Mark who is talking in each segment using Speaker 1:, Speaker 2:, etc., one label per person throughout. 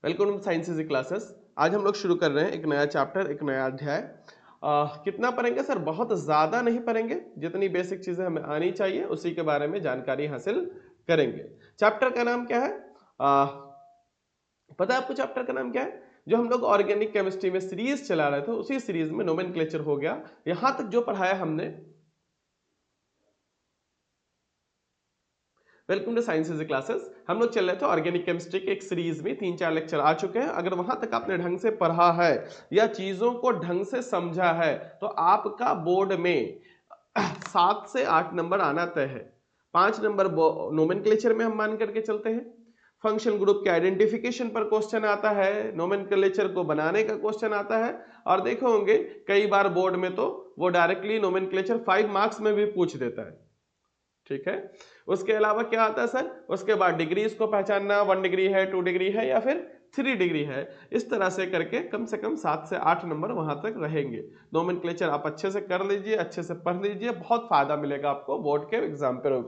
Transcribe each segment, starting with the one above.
Speaker 1: Welcome to science easy classes. आज हम लोग शुरू कर रहे हैं एक नया चैप्टर, एक नया अध्याय। कितना पढ़ेंगे सर? बहुत ज्यादा नहीं पढ़ेंगे, जितनी बेसिक चीजें हमें आनी चाहिए उसी के बारे में जानकारी हासिल करेंगे। चैप्टर का नाम क्या है? पता है आपको चैप्टर का नाम क्या है? जो हम लोग ऑर्गेनिक केमिस्ट्री में सीरीज चला रहे थे उसी सीरीज में नोमेनक्लेचर हो गया। यहां तक जो पढ़ाया हमने, welcome to science easy classes. हम लोग चल रहे थे ऑर्गेनिक केमिस्ट्री के एक सीरीज में, 3-4 लेक्चर आ चुके हैं। अगर वहां तक आपने ढंग से पढ़ा है या चीजों को ढंग से समझा है तो आपका बोर्ड में 7 से 8 नंबर आना तय है। 5 नंबर नोमेनक्लेचर में हम मान करके चलते हैं। फंक्शन ग्रुप के आइडेंटिफिकेशन पर क्वेश्चन आता है, नोमेनक्लेचर को बनाने का क्वेश्चन आता है। और देखे होंगे कई बार बोर्ड में तो वो डायरेक्टली नोमेनक्लेचर 5 मार्क्स में भी पूछ देता है। ठीक है। उसके अलावा क्या आता है सर? उसके बाद डिग्रीज को पहचानना, 1 डिग्री है, 2 डिग्री है या फिर 3 डिग्री है। इस तरह से करके कम से कम 7 से 8 नंबर वहां तक रहेंगे। नोमेनक्लेचर आप अच्छे से कर लीजिए, अच्छे से पढ़ लीजिए, बहुत फायदा मिलेगा आपको बोर्ड के एग्जाम पर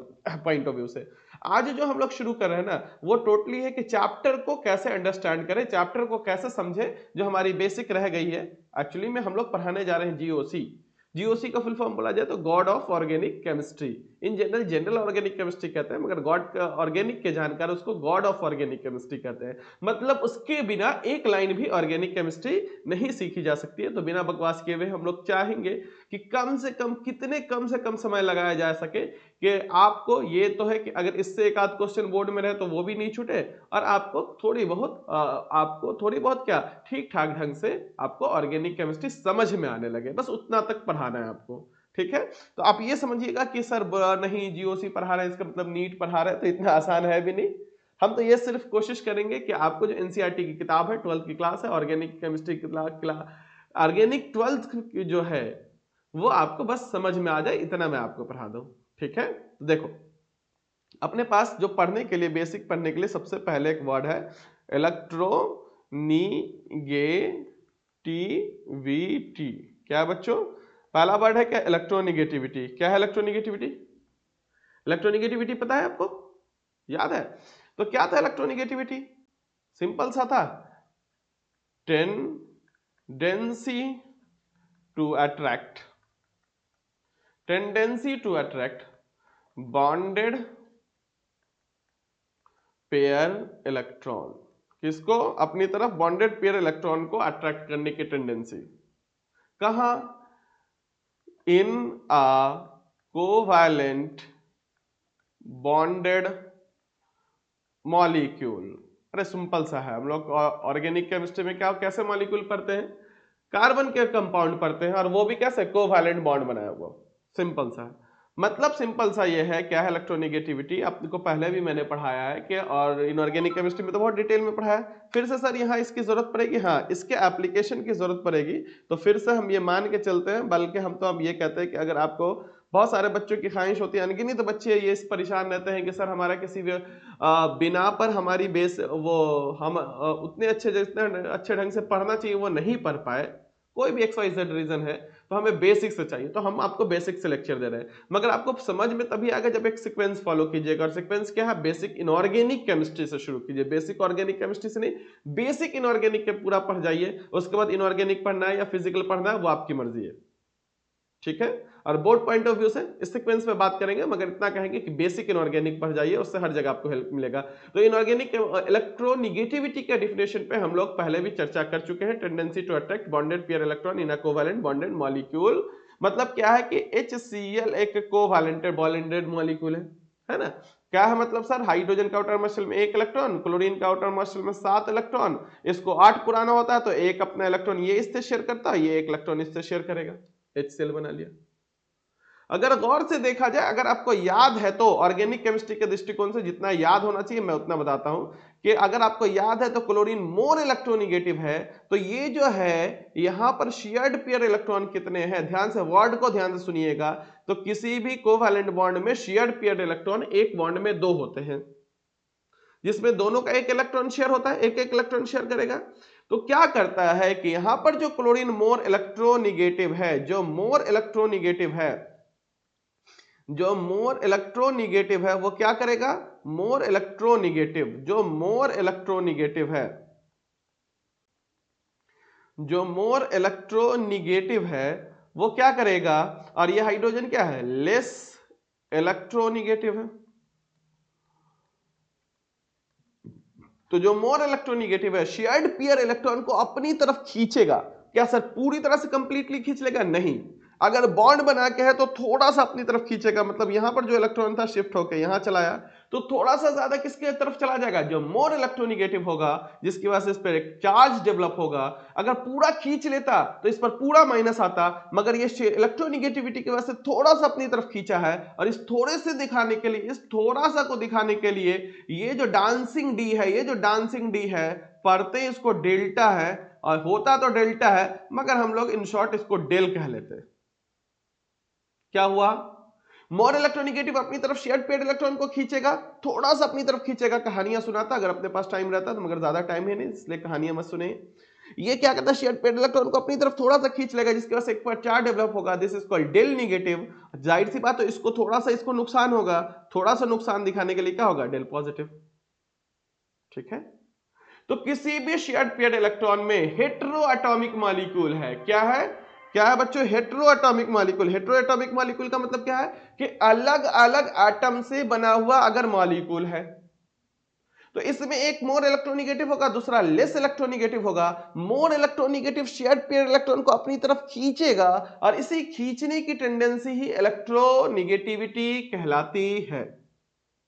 Speaker 1: पॉइंट ऑफ व्यू से। आज जो हम लोग शुरू कर रहे हैं ना, वो टोटली है कि चैप्टर को कैसे अंडरस्टैंड करें, चैप्टर को कैसे समझे, जो हमारी बेसिक रह गई है। एक्चुअली में हम लोग पढ़ाने जा रहे हैं जीओसी। जीओसी का फुल फॉर्म बोला जाए तो God of organic chemistry. In general organic chemistry कहते हैं, मगर गॉड ऑर्गेनिक के जानकार उसको गॉड ऑफ ऑर्गेनिक केमिस्ट्री कहते हैं। मतलब उसके बिना एक लाइन भी ऑर्गेनिक केमिस्ट्री नहीं सीखी जा सकती है। तो बिना बकवास किए हुए हम लोग चाहेंगे कि कम से कम कम से कम समय लगाया जा सके कि आपको ये तो है कि अगर इससे एक आध क्वेश्चन बोर्ड में रहे तो वो भी नहीं छूटे, और आपको थोड़ी बहुत क्या ठीक ठाक ढंग से आपको ऑर्गेनिक केमिस्ट्री समझ में आने लगे, बस उतना तक पढ़ाना है आपको। ठीक है। तो आप ये समझिएगा कि सर नहीं जीओसी पढ़ा रहे हैं इसका मतलब नीट पढ़ा रहे हैं, तो इतना आसान है भी नहीं। हम तो ये सिर्फ कोशिश करेंगे कि आपको जो एनसीईआरटी की किताब है, 12th की क्लास है ऑर्गेनिक केमिस्ट्री की ऑर्गेनिक 12th की जो है वो आपको बस समझ में आ जाए, इतना मैं आपको पढ़ा दूं। ठीक है। तो देखो, अपने पास जो पढ़ने के लिए, बेसिक पढ़ने के लिए सबसे पहले एक वर्ड है इलेक्ट्रोनिगेटिविटी। क्या है बच्चों? पहला वर्ड है क्या? इलेक्ट्रोनिगेटिविटी। क्या है इलेक्ट्रोनिगेटिविटी? इलेक्ट्रोनिगेटिविटी पता है आपको? याद है? तो क्या था इलेक्ट्रोनिगेटिविटी? सिंपल सा था, tendency to attract bonded pair electron. किसको? अपनी तरफ बॉन्डेड पेयर इलेक्ट्रॉन को अट्रैक्ट करने की टेंडेंसी। कहां? In a covalent bonded molecule. अरे सिंपल सा है, हम लोग ऑर्गेनिक केमिस्ट्री में क्या कैसे मॉलिक्यूल पढ़ते हैं? कार्बन के कंपाउंड पढ़ते हैं, और वो भी कैसे? कोवैलेंट बॉन्ड बनाया हुआ। सिंपल सा है। मतलब सिंपल सा ये है। क्या है इलेक्ट्रोनिगेटिविटी? आपको पहले भी मैंने पढ़ाया है कि, और इनऑर्गेनिक केमिस्ट्री में तो बहुत डिटेल में पढ़ाया है। फिर से सर यहाँ इसकी जरूरत पड़ेगी? हाँ, इसके एप्लीकेशन की जरूरत पड़ेगी। तो फिर से हम ये मान के चलते हैं, बल्कि हम तो अब ये कहते हैं कि अगर आपको, बहुत सारे बच्चों की ख्वाहिश होती है, अनगिनत बच्चे ये परेशान रहते हैं कि सर हमारा किसी भी बिना पर हमारी बेस वो हम उतने अच्छे जितने अच्छे ढंग से पढ़ना चाहिए वो नहीं पढ़ पाए, कोई भी XYZ रीजन है, तो हमें बेसिक से चाहिए। तो हम आपको बेसिक से लेक्चर दे रहे हैं, मगर आपको समझ में तभी आएगा जब एक सीक्वेंस फॉलो कीजिएगा। और सीक्वेंस क्या है? बेसिक इनऑर्गेनिक केमिस्ट्री से शुरू कीजिए, बेसिक ऑर्गेनिक केमिस्ट्री से नहीं, बेसिक इनऑर्गेनिक के पूरा पढ़ जाइए। उसके बाद इनऑर्गेनिक पढ़ना है या फिजिकल पढ़ना है वो आपकी मर्जी है। ठीक है। और बोर्ड पॉइंट ऑफ व्यू से इस सीक्वेंस में बात करेंगे, मगर इतना कहेंगे कि बेसिक इनऑर्गेनिक पढ़ जाइए, उससे हर जगह आपको हेल्प मिलेगा। तो इनऑर्गेनिक इलेक्ट्रोनिगेटिविटी के डिफिनेशन पे हम लोग पहले भी चर्चा कर चुके हैं। Tendency to attract bonded pair electron in a covalent bonded molecule. मतलब क्या है कि HCl एक कोवैलेंटेड बॉन्डेड मॉलिक्यूल है ना? क्या है मतलब सर? हाइड्रोजन का आउटर मॉलिक्यूल में 1 इलेक्ट्रॉन, क्लोरीन का आउटर मॉलिक्यूल में 7 इलेक्ट्रॉन। इसको 8 पुराना होता है तो एक अपना इलेक्ट्रॉन ये इससे शेयर करता है, ये 1 इलेक्ट्रॉन इससे शेयर करेगा, HCl बना लिया। अगर गौर से देखा जाए, अगर आपको याद है तो, ऑर्गेनिक केमिस्ट्री के दृष्टिकोण से जितना याद होना चाहिए मैं उतना बताता हूं कि अगर आपको याद है तो क्लोरीन मोर इलेक्ट्रोनिगेटिव है। तो ये जो है यहां पर शेयर्ड पेयर इलेक्ट्रॉन कितने हैं? ध्यान से वर्ड को ध्यान से सुनिएगा। तो किसी भी कोवैलेंट बॉन्ड में शेयर्ड पेयर इलेक्ट्रॉन एक बॉन्ड में 2 होते हैं, जिसमें दोनों का 1 इलेक्ट्रॉन शेयर होता है, 1 इलेक्ट्रॉन शेयर करेगा। तो क्या करता है कि यहां पर जो क्लोरीन मोर इलेक्ट्रोनिगेटिव है, जो मोर इलेक्ट्रोनिगेटिव है, वो क्या करेगा? मोर इलेक्ट्रोनिगेटिव, जो मोर इलेक्ट्रोनिगेटिव है जो मोर इलेक्ट्रोनिगेटिव है वो क्या करेगा, और ये हाइड्रोजन क्या है, लेस इलेक्ट्रोनिगेटिव है। तो जो मोर इलेक्ट्रोनिगेटिव है शेयर्ड पेयर इलेक्ट्रॉन को अपनी तरफ खींचेगा। क्या सर पूरी तरह से कंप्लीटली खींच लेगा? नहीं, अगर बॉन्ड बना के है तो थोड़ा सा अपनी तरफ खींचेगा, मतलब यहां पर जो इलेक्ट्रॉन था शिफ्ट होकर यहां चलाया तो थोड़ा सा ज्यादा किसके तरफ चला जाएगा, जो मोर इलेक्ट्रोनिगेटिव होगा, जिसकी वजह से इस पर एक चार्ज डेवलप होगा। अगर पूरा खींच लेता तो इस पर पूरा माइनस आता, मगर ये इलेक्ट्रोनिगेटिविटी की वजह से थोड़ा सा अपनी तरफ खींचा है, और इस थोड़े से दिखाने के लिए, इस थोड़ा सा को दिखाने के लिए ये जो डांसिंग डी है, ये जो डांसिंग डी है, पढ़ते इसको डेल्टा है और होता तो डेल्टा है, मगर हम लोग इन शॉर्ट इसको डेल कह लेते हैं। क्या हुआ, मोर इलेक्ट्रोनिगेटिव अपनी तरफ शेयर्ड पेड इलेक्ट्रॉन को खींचेगा, थोड़ा सा अपनी तरफ खींचेगा। कहानियां सुनाता अगर अपने पास टाइम रहता तो, मगर ज्यादा टाइम है नहीं इसलिए कहानियां मत सुने। ये क्या करता है, शेयर्ड पेड इलेक्ट्रॉन को अपनी तरफ थोड़ा सा खींच लेगा, जिसकी वजह से एक पर चार्ज डेवलप होगा, this is called del negative. जाहिर सी बात, तो इसको थोड़ा सा, इसको नुकसान होगा, थोड़ा सा नुकसान दिखाने के लिए क्या होगा, डेल पॉजिटिव। ठीक है, तो किसी भी शेयर्ड पेड इलेक्ट्रॉन में हेटेरो एटॉमिक मॉलिक्यूल है, क्या है, क्या है बच्चों, hetero atomic molecule. Hetero atomic molecule का मतलब क्या है कि अलग अलग एटम से बना हुआ अगर मॉलिक्यूल है तो इसमें एक मोर इलेक्ट्रोनिगेटिव होगा, दूसरा लेस इलेक्ट्रोनिगेटिव होगा। More electronegative shared pair electron को अपनी तरफ खींचेगा, और इसी खींचने की टेंडेंसी ही इलेक्ट्रोनिगेटिविटी कहलाती है।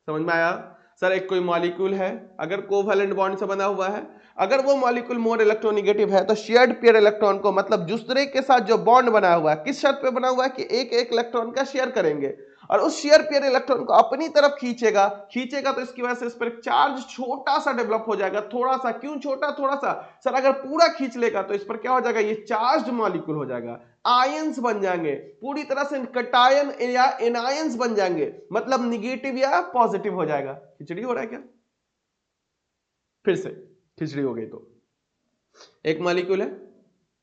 Speaker 1: समझ में आया? सर एक कोई मॉलिक्यूल है, अगर कोवैलेंट बॉन्ड से बना हुआ है, अगर वो मॉलिक्यूल मोर इलेक्ट्रोनिगेटिव है तो शेयर्ड पेयर इलेक्ट्रॉन को, मतलब दूसरे के साथ जो बॉन्ड बना हुआ है, किस शर्त पे बना हुआ है कि एक एक इलेक्ट्रॉन का शेयर करेंगे, और उस शेयर पेयर इलेक्ट्रॉन को अपनी तरफ खींचेगा। खींचेगा तो इसकी वजह से इस पर चार्ज छोटा सा डेवलप हो जाएगा, थोड़ा सा। क्यों छोटा, थोड़ा सा? सर अगर पूरा खींच लेगा तो इस पर क्या हो जाएगा, ये चार्ज मॉलिक्यूल हो जाएगा, आयंस बन जाएंगे, पूरी तरह से कटायन या एनायंस बन जाएंगे, मतलब निगेटिव या पॉजिटिव हो जाएगा। खिचड़ी हो रहा है क्या? फिर से खिचड़ी हो गई। तो एक मॉलिक्यूल है,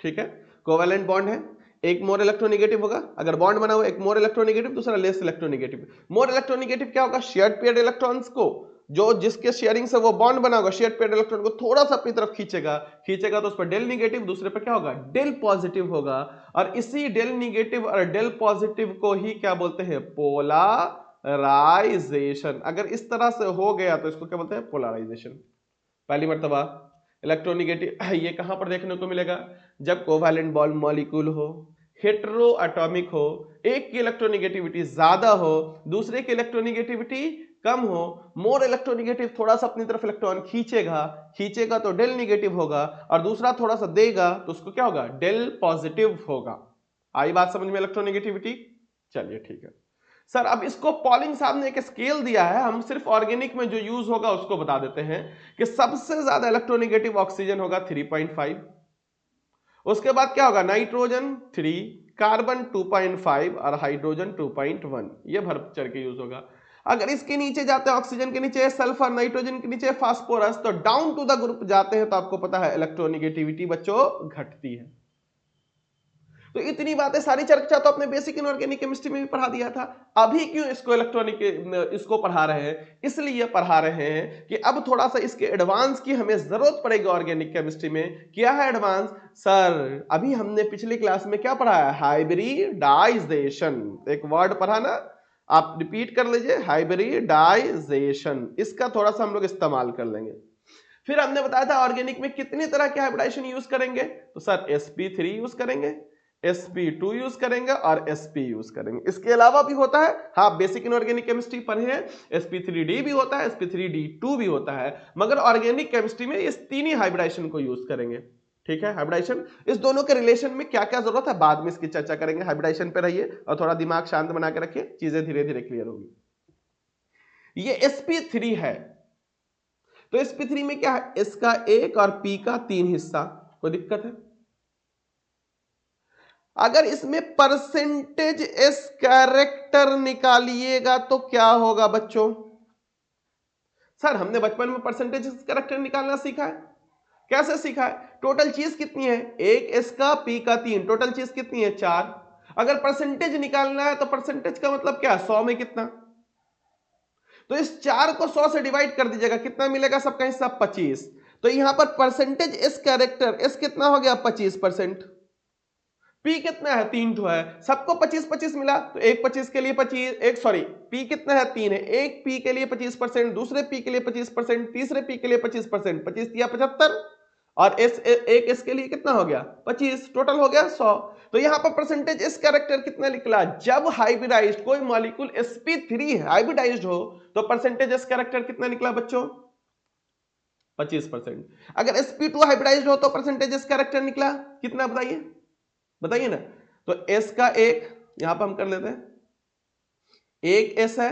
Speaker 1: ठीक है, कोवैलेंट बॉन्ड है, एक मोर इलेक्ट्रोनिगेटिव होगा, अगर बॉन्ड बना हुआ एक मोर इलेक्ट्रोनिगेटिव, दूसरा लेस इलेक्ट्रोनिगेटिव। मोर इलेक्ट्रोनिगेटिव क्या होगा, शेयर्ड पेयर्ड इलेक्ट्रॉन्स को, जो जिसके शेयरिंग से वो बॉन्ड बना होगा, शेयर्ड पेयर्ड इलेक्ट्रॉन को थोड़ा सा अपनी तरफ खींचेगा। खींचेगा तो उस पर डेल नेगेटिव, दूसरे पर क्या होगा, डेल पॉजिटिव होगा। और इसी डेल नेगेटिव और डेल पॉजिटिव को ही क्या बोलते हैं, पोलराइजेशन। अगर इस तरह से हो गया तो इसको क्या बोलते हैं, पोलराइजेशन। पहली मर्तबा इलेक्ट्रोनिगेटिव ये कहां पर देखने को मिलेगा, जब कोवैलेंट बॉन्ड मॉलिक्यूल हो, हेटेरो एटॉमिक हो, एक की इलेक्ट्रोनिगेटिविटी ज्यादा हो, दूसरे की इलेक्ट्रोनिगेटिविटी कम हो। मोर इलेक्ट्रोनिगेटिव थोड़ा सा अपनी तरफ इलेक्ट्रॉन खींचेगा, खींचेगा तो डेल नेगेटिव होगा, और दूसरा थोड़ा सा देगा तो उसको क्या होगा, डेल पॉजिटिव होगा। आई बात समझ में, इलेक्ट्रोनिगेटिविटी? चलिए ठीक है सर। अब इसको पॉलिंग साहब ने एक स्केल दिया है, हम सिर्फ ऑर्गेनिक में जो यूज होगा उसको बता देते हैं कि सबसे ज्यादा इलेक्ट्रोनिगेटिव ऑक्सीजन होगा 3.5, उसके बाद क्या होगा, नाइट्रोजन 3, कार्बन 2.5 और हाइड्रोजन 2.1। ये भर चढ़ के यूज होगा। अगर इसके नीचे जाते हैं, ऑक्सीजन के नीचे सल्फर, नाइट्रोजन के नीचे फास्फोरस, तो डाउन टू द ग्रुप जाते हैं तो आपको पता है इलेक्ट्रोनिगेटिविटी बच्चों घटती है। तो इतनी बातें सारी चर्चा तो अपने बेसिक इनऑर्गेनिक केमिस्ट्री में भी पढ़ा दिया था। अभी क्यों इसको इसको पढ़ा रहे हैं, इसलिए पढ़ा रहे हैं कि अब थोड़ा सा इसके एडवांस की हमें जरूरत पड़ेगी ऑर्गेनिक केमिस्ट्री में। क्या है एडवांस? सर अभी हमने पिछली क्लास में क्या पढ़ा है, हाइब्रिडाइजेशन। एक वर्ड पढ़ा ना, आप रिपीट कर लीजिए, हाइब्रिडाइजेशन। इसका थोड़ा सा हम लोग इस्तेमाल कर लेंगे। फिर हमने बताया था ऑर्गेनिक में कितनी तरह के हाइब्रिडाइजेशन यूज करेंगे, तो सर sp3 यूज करेंगे, sp2 यूज करेंगे और sp यूज करेंगे। इसके अलावा भी होता है, हाँ बेसिक इनऑर्गेनिक केमिस्ट्री पढ़े हैं, sp3d भी होता है, sp3d2 भी होता है, मगर ऑर्गेनिक केमिस्ट्री में इस तीन ही हाइब्रिडाइजेशन को यूज करेंगे। ठीक है, हाइब्रिडाइजेशन, इस दोनों के रिलेशन में क्या क्या जरूरत है बाद में इसकी चर्चा करेंगे। हाइब्रिडाइजेशन पे रहिए और थोड़ा दिमाग शांत बना के रखिए, चीजें धीरे धीरे क्लियर होगी। ये sp3 है, तो sp3 में क्या है, इसका एक और p का 3 हिस्सा, कोई दिक्कत है? अगर इसमें परसेंटेज एस कैरेक्टर निकालिएगा तो क्या होगा बच्चों? सर हमने बचपन में परसेंटेज एस कैरेक्टर निकालना सीखा है। कैसे सीखा है? टोटल चीज कितनी है, एक एस का पी का 3, टोटल चीज कितनी है 4। अगर परसेंटेज निकालना है तो परसेंटेज का मतलब क्या, 100 में कितना, तो इस 4 को 100 से डिवाइड कर दीजिएगा, कितना मिलेगा सबका हिस्सा, 25। तो यहां पर परसेंटेज एस कैरेक्टर, एस कितना हो गया 25%, पी कितना है 3 ठो है, सबको 25-25 मिला तो एक 25 के लिए 25, एक सॉरी पी कितना है 3 है, एक पी के लिए 25%, दूसरे पी के लिए 25%, तीसरे पी के लिए 25%, 25 दिया 75, और एस एक एस के लिए कितना हो गया 25, टोटल हो गया 100। तो यहां पर परसेंटेज एस कैरेक्टर कितना निकला, जब हाइब्रिडाइज्ड कोई मॉलिक्यूल sp3 हाइब्रिडाइज्ड हो तो परसेंटेज एस कैरेक्टर कितना निकला बच्चों 25%। अगर sp2 हाइब्रिडाइज्ड हो तो परसेंटेज एस कैरेक्टर निकला कितना, बताइए बताइए ना। तो एस का एक यहां पर हम कर लेते हैं, एक एस है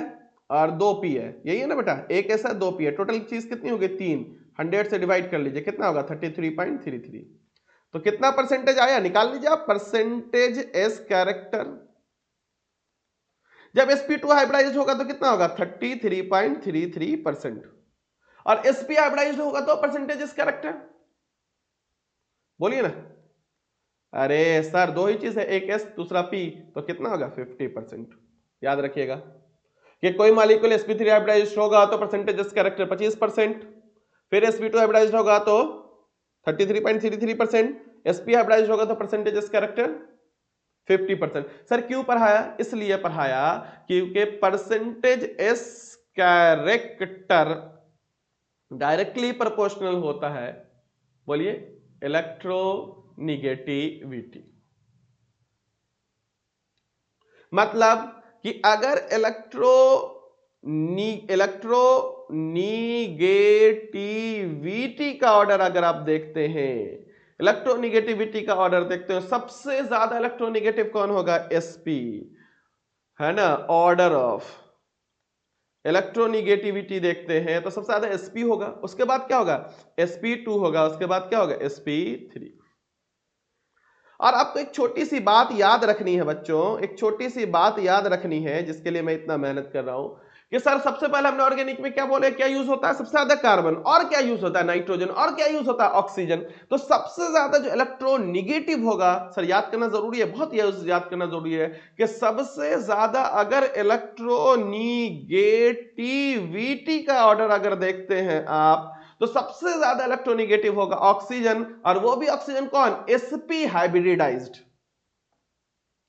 Speaker 1: और 2 पी है, यही है ना बेटा, एक एस है 2 पी है, टोटल चीज कितनी होगी 3, 100 से डिवाइड कर लीजिए कितना होगा 33.33। तो कितना परसेंटेज आया निकाल लीजिए आप, परसेंटेज एस कैरेक्टर जब sp2 हाइब्रिडाइज्ड होगा तो कितना होगा 33.33%, और sp हाइब्रिडाइज्ड होगा तो परसेंटेज एस कैरेक्टर, बोलिए ना। अरे सर दो ही चीज है, एक एस दूसरा पी, तो कितना होगा 50%। याद रखिएगा कि कोई मॉलिक्यूल sp3 हाइब्रिडाइज्ड होगा तो परसेंटेज एस कैरेक्टर 25%, फिर sp2 हाइब्रिडाइज्ड होगा तो 33.33%, sp हाइब्रिडाइज्ड होगा तो परसेंटेज एस कैरेक्टर 50%। सर क्यों पढ़ाया, इसलिए पढ़ाया क्योंकि percentage S character directly proportional होता है, बोलिए इलेक्ट्रोनिगेटिविटी। मतलब कि अगर इलेक्ट्रोनिगेटिविटी का ऑर्डर अगर आप देखते हैं, इलेक्ट्रोनिगेटिविटी का ऑर्डर देखते हो, सबसे ज्यादा इलेक्ट्रोनिगेटिव कौन होगा sp, है ना, ऑर्डर ऑफ इलेक्ट्रोनिगेटिविटी देखते हैं तो सबसे ज्यादा sp होगा, उसके बाद क्या होगा sp2 होगा, उसके बाद क्या होगा sp3। और आपको एक छोटी सी बात याद रखनी है बच्चों, एक छोटी सी बात याद रखनी है जिसके लिए मैं इतना मेहनत कर रहा हूं कि सर सबसे पहले हमने ऑर्गेनिक में क्या बोले, क्या यूज होता है सबसे ज्यादा कार्बन, और क्या यूज होता है नाइट्रोजन, और क्या यूज होता है ऑक्सीजन। तो सबसे ज्यादा जो इलेक्ट्रोनिगेटिव होगा, सर याद करना जरूरी है, बहुत याद करना जरूरी है कि सबसे ज्यादा अगर इलेक्ट्रोनिगेटिविटी का ऑर्डर अगर देखते हैं आप तो सबसे ज्यादा इलेक्ट्रोनिगेटिव होगा ऑक्सीजन, और वो भी ऑक्सीजन कौन sp हाइब्रिडाइज्ड।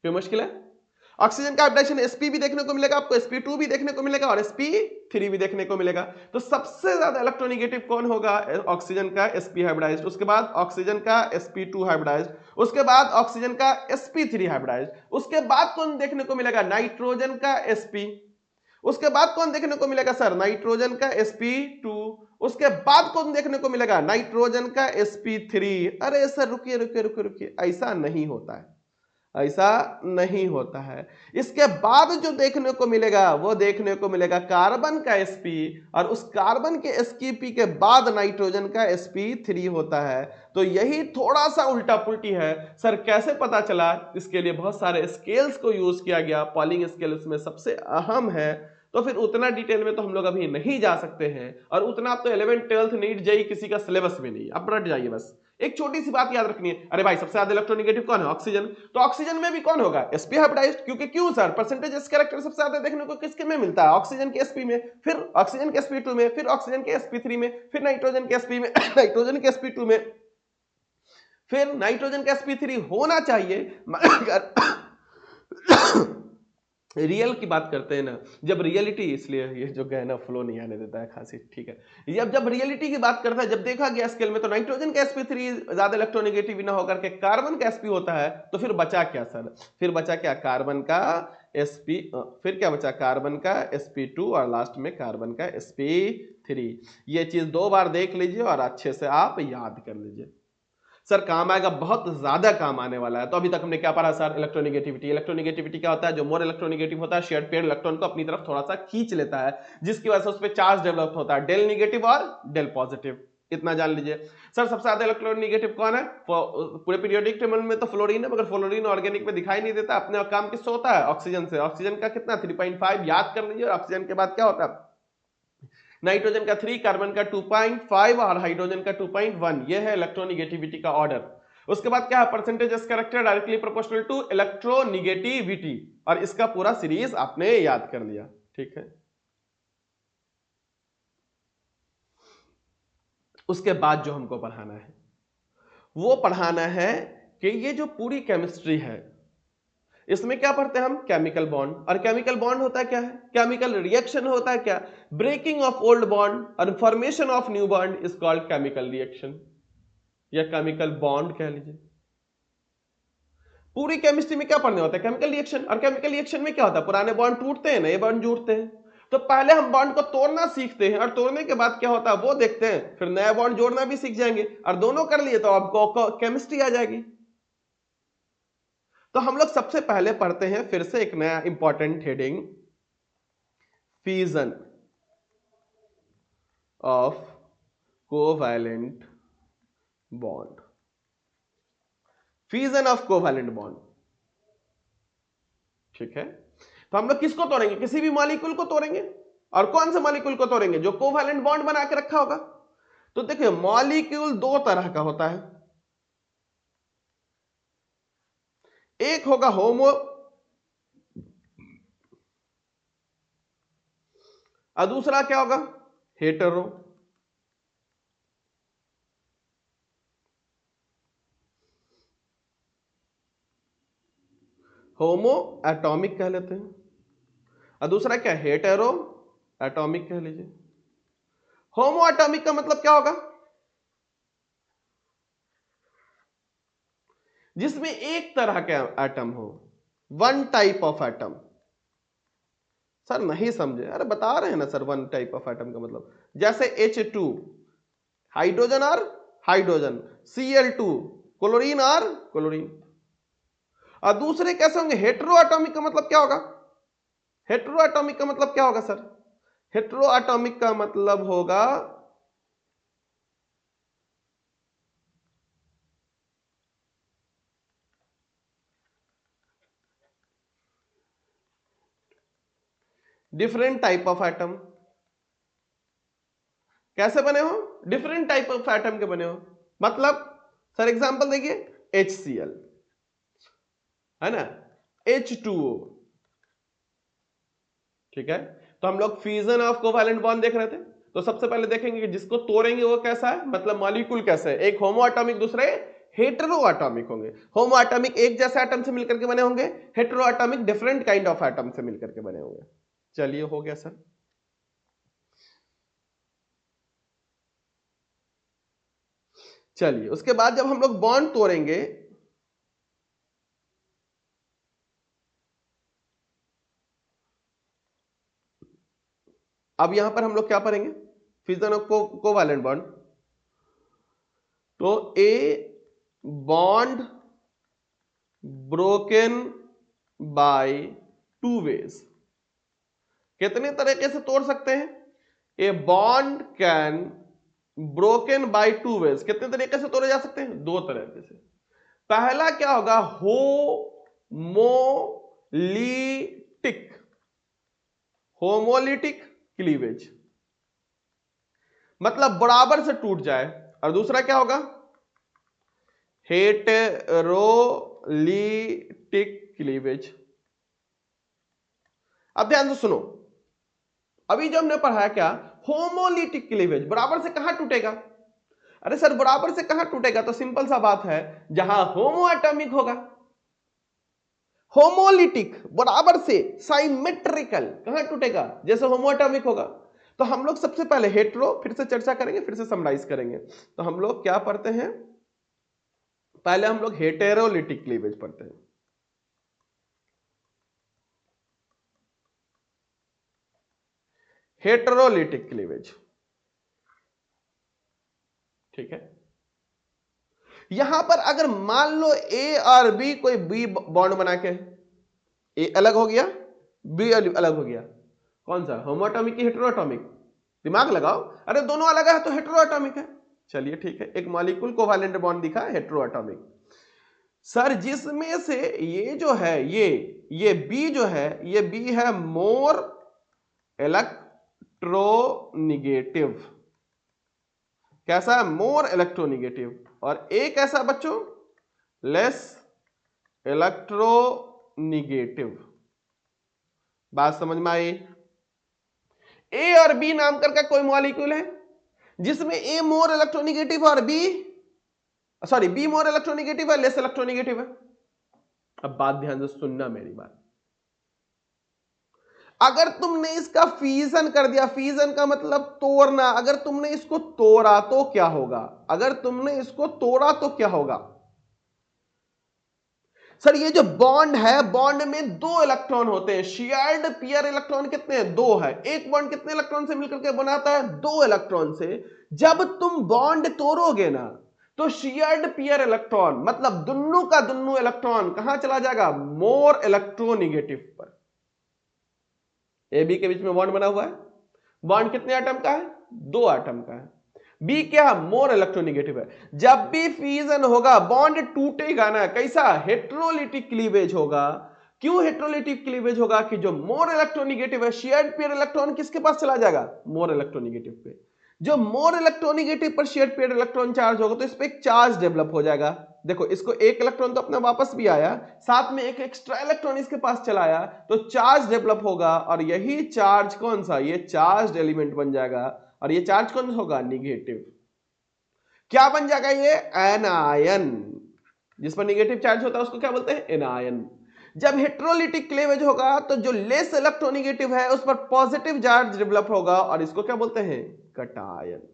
Speaker 1: क्यों मुश्किल है, ऑक्सीजन का हाइब्रिडाइजेशन sp भी देखने को मिलेगा आपको, sp2 भी देखने को मिलेगा और sp3 भी देखने को मिलेगा। तो सबसे ज्यादा इलेक्ट्रोनिगेटिव कौन होगा ऑक्सीजन का sp हाइब्रिडाइज्ड, उसके बाद ऑक्सीजन का sp2 हाइब्रिडाइज्ड, उसके बाद ऑक्सीजन का sp3 हाइब्रिडाइज्ड, उसके बाद कौन देखने को मिलेगा नाइट्रोजन का sp, उसके बाद कौन देखने को मिलेगा सर नाइट्रोजन का sp2, उसके बाद कौन देखने को मिलेगा नाइट्रोजन का sp3। अरे सर रुकिए रुकिए रुकिए रुकिए, ऐसा नहीं होता है, ऐसा नहीं होता है। इसके बाद जो देखने को मिलेगा वो देखने को मिलेगा कार्बन का sp, और उस कार्बन के sp के बाद नाइट्रोजन का sp3 होता है। तो यही थोड़ा सा उल्टा पुल्टी है। सर कैसे पता चला, इसके लिए बहुत सारे स्केल्स को यूज किया गया, पॉलिंग स्केल इसमें सबसे अहम है। तो फिर उतना डिटेल में तो हम लोग अभी नहीं जा सकते हैं, और उतना आप तो 11th 12th नीट जेई किसी का सिलेबस में नहीं, आप रट जाइए बस। एक छोटी सी बात याद रखनी है, अरे भाई सबसे ज्यादा इलेक्ट्रोनिगेटिव कौन है ऑक्सीजन, तो ऑक्सीजन में भी कौन होगा sp हाइब्रिडाइज्ड, क्योंकि क्यों सर परसेंटेज एस कैरेक्टर सबसे ज्यादा देखने को किसके में मिलता है ऑक्सीजन के sp में, फिर ऑक्सीजन के sp2 में, फिर ऑक्सीजन के sp3 में, फिर नाइट्रोजन के sp में नाइट्रोजन के sp2 में, फिर नाइट्रोजन का sp3 होना चाहिए। मगर रियल की बात करते हैं ना, जब रियलिटी, इसलिए ये जो है ना फ्लो नहीं आने देता है खांसी, ठीक है, जब रियलिटी की बात करता है, जब देखा गया स्केल में तो नाइट्रोजन का sp3 ज्यादा इलेक्ट्रोनिगेटिव ना होकर के कार्बन का sp होता है। तो फिर बचा क्या सर, फिर बचा क्या कार्बन का sp, फिर क्या बचा कार्बन का sp2 और लास्ट में कार्बन का sp3। ये चीज 2 बार देख लीजिए और अच्छे से आप याद कर लीजिए, सर काम आएगा, बहुत ज्यादा काम आने वाला है। तो अभी तक हमने क्या पढ़ा सर, इलेक्ट्रोनिगेटिविटी। इलेक्ट्रोनिगेटिविटी क्या होता है, जो मोर इलेक्ट्रोनिगेटिव होता है शेयर्ड पेयर इलेक्ट्रॉन को अपनी तरफ थोड़ा सा खींच लेता है, जिसकी वजह से उस पर चार्ज डेवलप होता है, डेल निगेटिव और डेल पॉजिटिव, इतना जान लीजिए। सर सबसे ज्यादा इलेक्ट्रोनिगेटिव कौन है, पूरे पीरियोडिक टेबल में तो फ्लोरीन है, मगर फ्लोरीन ऑर्गेनिक में दिखाई नहीं देता, अपने काम किससे होता है ऑक्सीजन से। ऑक्सीजन का कितना 3.5 याद कर लीजिए, ऑक्सीजन के बाद क्या होता है नाइट्रोजन का 3, कार्बन का 2.5 और हाइड्रोजन का 2.1। ये है इलेक्ट्रोनिगेटिविटी का ऑर्डर। उसके बाद क्या है percentage S character directly proportional to electronegativity, और इसका पूरा सीरीज आपने याद कर लिया, ठीक है। उसके बाद जो हमको पढ़ाना है वो पढ़ाना है कि ये जो पूरी केमिस्ट्री है इसमें क्या पढ़ते हैं हम, केमिकल बॉन्ड। और केमिकल बॉन्ड होता है क्या है, केमिकल रिएक्शन होता है क्या, ब्रेकिंग ऑफ ओल्ड बॉन्ड और formation of new bond is called chemical reaction या केमिकल बॉन्ड कह लीजिए। पूरी केमिस्ट्री में क्या पढ़ने होता है, केमिकल रिएक्शन। और केमिकल रिएक्शन में क्या होता है, पुराने बॉन्ड टूटते हैं, नए बॉन्ड जुड़ते हैं। तो पहले हम बॉन्ड को तोड़ना सीखते हैं और तोड़ने के बाद क्या होता है वो देखते हैं, फिर नया बॉन्ड जोड़ना भी सीख जाएंगे और दोनों कर लिए तो आपको केमिस्ट्री आ जाएगी। तो हम लोग सबसे पहले पढ़ते हैं फिर से एक नया important heading, fusion of covalent bond. Fusion of covalent bond, ठीक है। तो हम लोग किसको तोड़ेंगे, किसी भी मॉलिक्यूल को तोड़ेंगे। और कौन से मॉलिक्यूल को तोड़ेंगे, जो कोवैलेंट बॉन्ड बना के रखा होगा। तो देखिए मॉलिक्यूल दो तरह का होता है, एक होगा होमो और दूसरा क्या होगा, हेटेरो। होमो एटॉमिक कह लेते हैं और दूसरा क्या, हेटेरो एटॉमिक कह लीजिए। होमो एटॉमिक का मतलब क्या होगा, जिसमें एक तरह का एटम हो, one type of atom. Sir नहीं समझे, अरे बता रहे हैं ना sir, one type of atom का मतलब जैसे H2 हाइड्रोजन और हाइड्रोजन, Cl2 क्लोरीन और क्लोरीन। और दूसरे कैसे होंगे, हेटेरो एटॉमिक का मतलब क्या होगा, हेटेरो एटॉमिक का मतलब क्या होगा सर, हेटेरो एटॉमिक का मतलब होगा डिफरेंट टाइप ऑफ एटम। कैसे बने हो, डिफरेंट टाइप ऑफ एटम के बने हो। मतलब सर एग्जांपल देखिए, HCl है ना, H2O, ठीक है। तो हम लोग फ्यूजन ऑफ कोवैलेंट बॉन्ड देख रहे थे। तो सबसे पहले देखेंगे कि जिसको तोड़ेंगे वो कैसा है, मतलब मॉलिक्यूल कैसे है, एक होमो एटॉमिक दूसरे हेटेरो एटॉमिक होंगे। होमो एटॉमिक एक जैसे एटम से मिलकर के बने होंगे, hetero atomic different kind of atom से मिलकर के बने होंगे। चलिए हो गया सर। चलिए उसके बाद जब हम लोग बॉन्ड तोड़ेंगे, अब यहां पर हम लोग क्या पढ़ेंगे, फ्यूजन ऑफ कोवैलेंट बॉन्ड। तो a bond broken by two ways, कितने तरीके से तोड़ सकते हैं, a bond can broken by two ways, कितने तरीके से तोड़े जा सकते हैं, दो तरीके से। पहला क्या होगा, होमोलिटिक, होमोलिटिक क्लीवेज, मतलब बराबर से टूट जाए। और दूसरा क्या होगा, हेटेरोलिटिक क्लीवेज। अब ध्यान से सुनो, अभी जो हमने पढ़ा क्या, होमोलिटिक क्लीवेज, बराबर से कहां टूटेगा। अरे सर बराबर से कहां टूटेगा, तो सिंपल सा बात है, जहां होमो एटॉमिक होगा। होमोलिटिक बराबर से, साइमेट्रिकल कहां टूटेगा, जैसे होमो एटॉमिक होगा। तो हम लोग सबसे पहले हेटेरो, फिर से चर्चा करेंगे, फिर से समराइज करेंगे। तो हम लोग क्या पढ़ते हैं, पहले हम लोग हेटेरोलिटिक क्लीवेज पढ़ते हैं। हेटेरोलिटिक क्लीवेज, ठीक है। यहां पर अगर मान लो ए और बी, कोई बी बॉन्ड बना के, ए अलग हो गया, बी अलग हो गया, कौन सा, होमोएटॉमिक की हेटेरोएटॉमिक, दिमाग लगाओ। अरे दोनों अलग है तो हेटेरोएटॉमिक है। चलिए ठीक है, एक मॉलिक्यूल कोवैलेंट बॉन्ड दिखा हेटेरोएटॉमिक। सर जिसमें से ये जो है, ये बी जो है, ये बी है मोर इलेक्ट्रोनिगेटिव, कैसा है, मोर इलेक्ट्रोनिगेटिव। और ए कैसा बच्चों, लेस इलेक्ट्रोनिगेटिव। बात समझ में आई। ए और बी नाम करके कोई मॉलिक्यूल है, जिसमें ए मोर इलेक्ट्रोनिगेटिव और बी मोर इलेक्ट्रोनिगेटिव है, लेस इलेक्ट्रोनिगेटिव है। अब बात ध्यान से सुनना मेरी बात, अगर तुमने इसका फीजन कर दिया, फीजन का मतलब तोड़ना, अगर तुमने इसको तोड़ा तो क्या होगा, अगर तुमने इसको तोड़ा तो क्या होगा? सर ये जो बॉन्ड है, बॉन्ड में दो इलेक्ट्रॉन होते हैं, शेयर्ड पेयर इलेक्ट्रॉन कितने हैं? दो है। एक बॉन्ड कितने इलेक्ट्रॉन से मिलकर के बनाता है? दो इलेक्ट्रॉन से। जब तुम बॉन्ड तोड़ोगे ना, तो शेयर्ड पेयर इलेक्ट्रॉन मतलब दुन्नों का दुन्नों इलेक्ट्रॉन कहां चला जाएगा? मोर इलेक्ट्रोनिगेटिव पर। ए बी के बीच में बॉन्ड बना हुआ है, बॉन्ड कितने एटम का है? दो एटम का है। बी क्या है? मोर इलेक्ट्रोनिगेटिव है। जब भी फ्यूजन होगा बॉन्ड टूटेगा ना, कैसा? हेटेरोलिटिक क्लीवेज होगा। क्यों हेटेरोलिटिक क्लीवेज होगा? कि जो मोर इलेक्ट्रोनिगेटिव है, शेयर्ड पेयर इलेक्ट्रॉन किसके पास चला जाएगा? मोर इलेक्ट्रोनिगेटिव पे। जो मोर इलेक्ट्रोनिगेटिव पर शेयर्ड पेयर इलेक्ट्रॉन चार्ज होगा तो इस पे एक चार्ज डेवलप हो जाएगा। देखो इसको एक इलेक्ट्रॉन तो अपना वापस भी आया, साथ में एक एक्स्ट्रा इलेक्ट्रॉन इसके पास चला आया, तो चार्ज डेवलप होगा और यही चार्ज कौन सा? ये चार्ज एलिमेंट बन जाएगा। और ये चार्ज कौन होगा? निगेटिव। क्या बन जाएगा ये? एनायन। जिस पर निगेटिव चार्ज होता है उसको क्या बोलते हैं? एनायन। जब हेटेरोलिटिक क्लीवेज होगा तो जो लेस इलेक्ट्रोनिगेटिव है उस पर पॉजिटिव चार्ज डेवलप होगा और इसको क्या बोलते हैं? कटायन।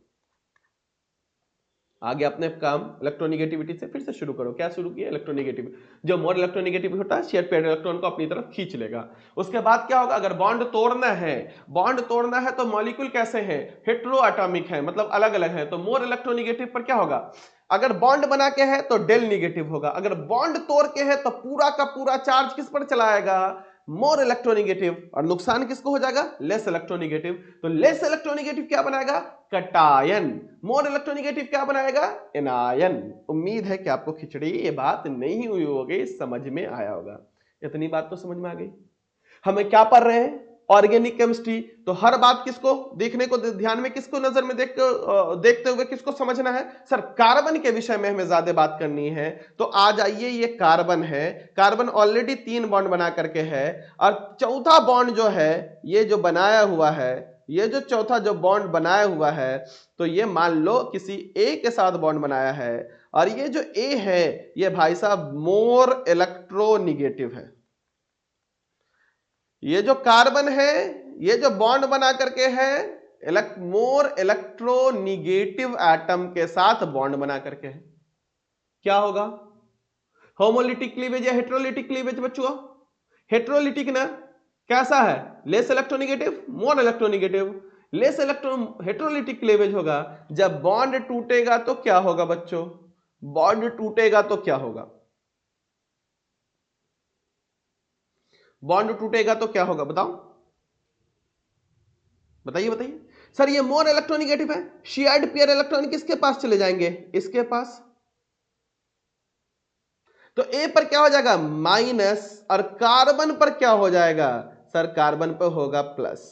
Speaker 1: आगे अपने काम इलेक्ट्रोनिगेटिविटी से फिर से शुरू करो। क्या शुरू किया? इलेक्ट्रोनिगेटिव। जो मोर इलेक्ट्रोनिगेटिव होता है शेयर पेयर इलेक्ट्रॉन को अपनी तरफ खींच लेगा। उसके बाद क्या होगा? अगर बॉन्ड तोड़ना है, बॉन्ड तोड़ना है तो मॉलिक्यूल कैसे हैं? हेटेरो एटॉमिक है, मतलब अलग अलग है। तो मोर इलेक्ट्रोनिगेटिव पर क्या होगा? अगर बॉन्ड बना के है तो डेल निगेटिव होगा, अगर बॉन्ड तोड़ के है तो पूरा का पूरा चार्ज किस पर चला आएगा? More electronegative. और नुकसान किसको हो जाएगा? Less electronegative. तो लेस इलेक्ट्रोनिगेटिव क्या बनाएगा? कटायन। मोर इलेक्ट्रोनिगेटिव क्या बनाएगा? एनायन। उम्मीद है कि आपको खिचड़ी ये बात नहीं हुई होगी, समझ में आया होगा। इतनी बात तो समझ में आ गई। हमें क्या पढ़ रहे हैं? Organic chemistry. तो हर बात किसको देखने को, ध्यान में किसको नजर में देखते हुए किसको समझना है? सर कार्बन के विषय में हमें ज्यादा बात करनी है। तो आ जाइए, ये कार्बन है, कार्बन ऑलरेडी 3 बॉन्ड बना करके है, और चौथा बॉन्ड जो है ये जो बनाया हुआ है, ये जो चौथा जो बॉन्ड बनाया हुआ है, तो ये मान लो किसी ए के साथ बॉन्ड बनाया है, और ये जो ए है ये भाई साहब मोर इलेक्ट्रोनिगेटिव है। ये जो कार्बन है ये जो बॉन्ड बना करके है मोर इलेक्ट्रोनिगेटिव एटम के साथ बॉन्ड बना करके है। क्या होगा? होमोलिटिक क्लीवेज या हेटेरोलिटिक क्लीवेज बच्चों? हेटेरोलिटिक ना, कैसा है? Less electronegative, more electronegative. Less electron heterolytic cleavage होगा। जब बॉन्ड टूटेगा तो क्या होगा बच्चों? बॉन्ड टूटेगा तो क्या होगा? बॉन्ड टूटेगा तो क्या होगा? बताओ, बताइए बताइए। सर ये मोर इलेक्ट्रोनिगेटिव है, शेयर्ड पेयर इलेक्ट्रॉन किसके पास चले जाएंगे? इसके पास। तो ए पर क्या हो जाएगा? माइनस, और कार्बन पर क्या हो जाएगा? सर कार्बन पर होगा प्लस।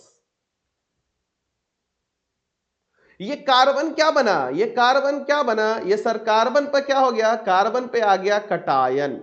Speaker 1: ये कार्बन क्या बना? ये कार्बन क्या बना? ये सर कार्बन पर क्या हो गया? कार्बन पे आ गया कटायन।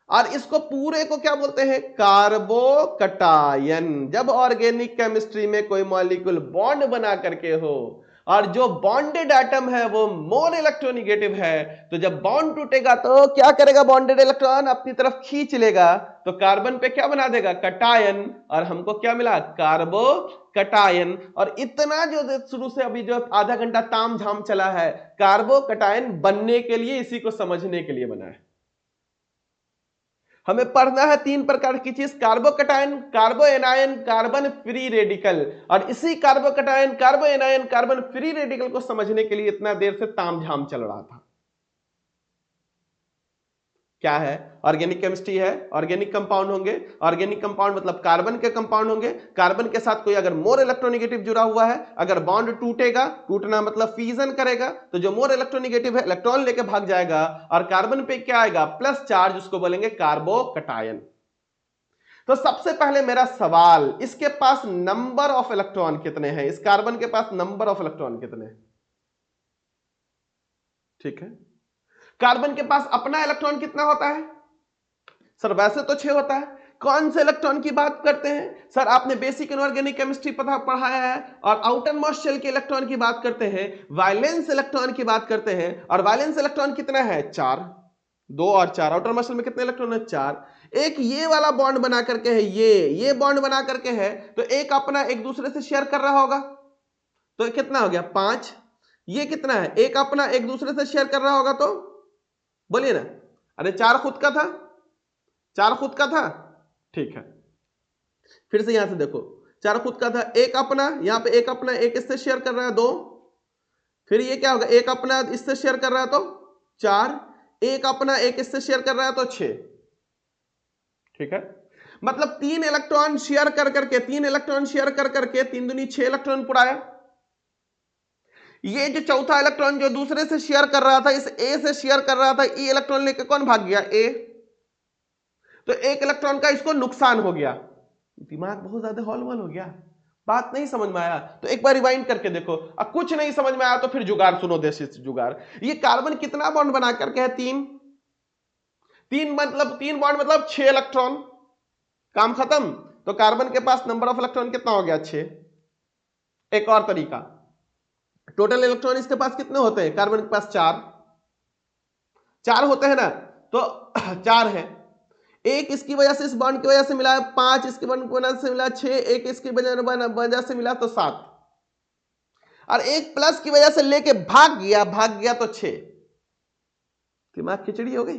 Speaker 1: और इसको पूरे को क्या बोलते हैं? कार्बोकटायन। जब ऑर्गेनिक केमिस्ट्री में कोई मॉलिक्यूल बॉन्ड बना करके हो और जो बॉन्डेड एटम है वो मोर इलेक्ट्रोनिगेटिव है, तो जब बॉन्ड टूटेगा तो क्या करेगा? बॉन्डेड इलेक्ट्रॉन अपनी तरफ खींच लेगा, तो कार्बन पे क्या बना देगा? कटायन। और हमको क्या मिला? कार्बोकटायन। और इतना जो शुरू से अभी जो आधा घंटा ताम झाम चला है, कार्बोकटायन बनने के लिए, इसी को समझने के लिए बना है। हमें पढ़ना है 3 प्रकार की चीज: carbocation, कार्बो anion, carbon free radical. और इसी carbocation, कार्बो anion, carbon free radical को समझने के लिए इतना देर से तामझाम चल रहा था। क्या है? ऑर्गेनिक केमिस्ट्री है, ऑर्गेनिक कंपाउंड होंगे। ऑर्गेनिक कंपाउंड मतलब कार्बन के कंपाउंड होंगे। कार्बन के साथ कोई अगर मोर इलेक्ट्रोनिगेटिव जुड़ा हुआ है, अगर बॉन्ड टूटेगा, टूटना मतलब फ्यूजन करेगा, तो जो मोर इलेक्ट्रोनिगेटिव है इलेक्ट्रॉन लेके भाग जाएगा, और कार्बन पे क्या आएगा? प्लस चार्ज, उसको बोलेंगे कार्बोकटायन। तो सबसे पहले मेरा सवाल, इसके पास नंबर ऑफ इलेक्ट्रॉन कितने हैं? इस कार्बन के पास नंबर ऑफ इलेक्ट्रॉन कितने हैं? ठीक है, कार्बन के पास अपना इलेक्ट्रॉन कितना होता है? सर वैसे तो 6 होता है। कौन से इलेक्ट्रॉन की बात करते हैं? सर आपने बेसिक इनऑर्गेनिक केमिस्ट्री पढ़ाया है और आउटर मोस्ट शेल के इलेक्ट्रॉन की बात करते हैं, वैलेंस इलेक्ट्रॉन की बात करते हैं, और वैलेंस इलेक्ट्रॉन कितना है? 4, 2 और 4। आउटर मोस्ट शेल में कितने इलेक्ट्रॉन है? 4। एक ये वाला बॉन्ड बना करके है, ये बॉन्ड बना करके है, तो एक अपना एक दूसरे से शेयर कर रहा होगा, तो कितना हो गया? 5। ये कितना है? एक अपना एक दूसरे से शेयर कर रहा होगा, तो बोलिए ना। अरे 4 खुद का था, 4 खुद का था, ठीक है। फिर से यहां से देखो, 4 खुद का था, एक अपना, यहां पे एक अपना एक इससे शेयर कर रहा है, 2। फिर ये क्या होगा? एक अपना इससे शेयर कर रहा है तो 4, एक अपना एक इससे शेयर कर रहा है तो 6, ठीक है। मतलब 3 इलेक्ट्रॉन शेयर कर करके, 3 इलेक्ट्रॉन शेयर कर करके 3 दूनी 6 इलेक्ट्रॉन पुराया। ये जो चौथा इलेक्ट्रॉन जो दूसरे से शेयर कर रहा था, इस ए से शेयर कर रहा था, ई इलेक्ट्रॉन लेके कौन भाग गया? ए। तो एक इलेक्ट्रॉन का इसको नुकसान हो गया। दिमाग बहुत ज्यादा हॉलमल हो गया, बात नहीं समझ में आया तो एक बार रिवाइंड करके देखो। अब कुछ नहीं समझ में आया तो फिर जुगाड़ सुनो, देसी जुगाड़। ये कार्बन कितना बॉन्ड बना करके है? 3। 3 बॉन्ड मतलब 6 इलेक्ट्रॉन, काम खत्म। तो कार्बन के पास नंबर ऑफ इलेक्ट्रॉन कितना हो गया? 6। एक और तरीका, टोटल इलेक्ट्रॉन इसके पास कितने होते हैं? कार्बन के पास 4 होते हैं ना, तो 4 है। एक इसकी वजह से, इस बॉन्ड की वजह से मिला 5, इसके बॉन्ड की वजह से मिला 6, एक इसकी वजह से मिला तो 7, और एक प्लस की वजह से लेके भाग गया तो 6। दिमाग खिचड़ी हो गई।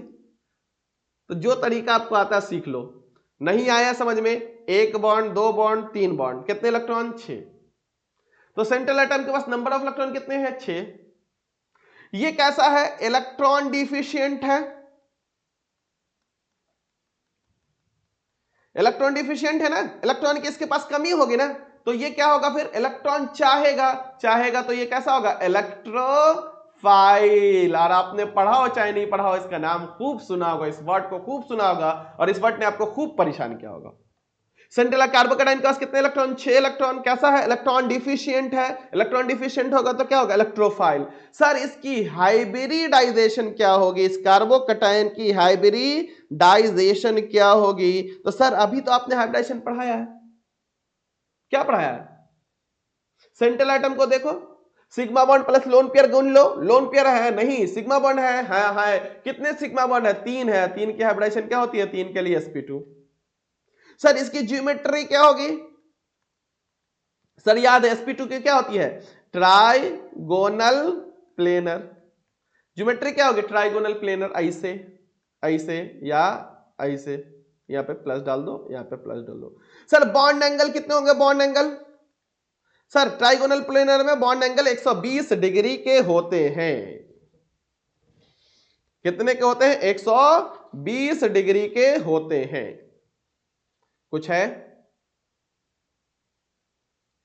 Speaker 1: तो जो तरीका आपको आता है सीख लो, नहीं आया समझ में, 1 बॉन्ड, 2 बॉन्ड, 3 बॉन्ड, कितने इलेक्ट्रॉन? 6। तो सेंट्रल एटम के पास नंबर ऑफ इलेक्ट्रॉन कितने हैं? 6। ये कैसा है? इलेक्ट्रॉन डिफिशिएंट है। इलेक्ट्रॉन डिफिशिएंट है ना, इलेक्ट्रॉन की इसके पास कमी होगी ना, तो ये क्या होगा? फिर इलेक्ट्रॉन चाहेगा तो ये कैसा होगा? इलेक्ट्रोफाइल। और आपने पढ़ा हो चाहे नहीं पढ़ा हो, इसका नाम खूब सुना होगा, इस वर्ड को खूब सुना होगा, और इस वर्ड ने आपको खूब परेशान किया होगा। सेंट्रल कार्बोकेटाइन के पास कितने इलेक्ट्रॉन? 6 इलेक्ट्रॉन। कैसा है? इलेक्ट्रॉन डिफिशिएंट है। इलेक्ट्रॉन डिफिशिएंट होगा तो क्या होगा? इलेक्ट्रोफाइल। सर इसकी हाइब्रिडाइजेशन क्या होगी? इस कार्बोकेटाइन की हाइब्रिडाइजेशन क्या होगी? तो सर अभी तो आपने हाइब्रिडाइजेशन पढ़ाया है, क्या पढ़ाया है? सेंट्रल एटम को देखो, sigma bond plus lone pair गुन लो, लोन पेयर है नहीं, सिग्मा बॉन्ड है। कितने सिग्मा बॉन्ड है? 3 है। 3 की हाइब्रिडाइजेशन क्या होती है? 3 के लिए sp2। सर इसकी ज्योमेट्री क्या होगी? सर याद है sp2 की क्या होती है? Trigonal planar. ज्योमेट्री क्या होगी? Trigonal planar. ऐसे ऐसे या ऐसे, यहां पे प्लस डाल दो, यहां पे प्लस डाल दो। सर बॉन्ड एंगल कितने होंगे? Bond angle, sir trigonal planar में बॉन्ड एंगल 120 डिग्री के होते हैं। कितने के होते हैं? 120 डिग्री के होते हैं। कुछ है?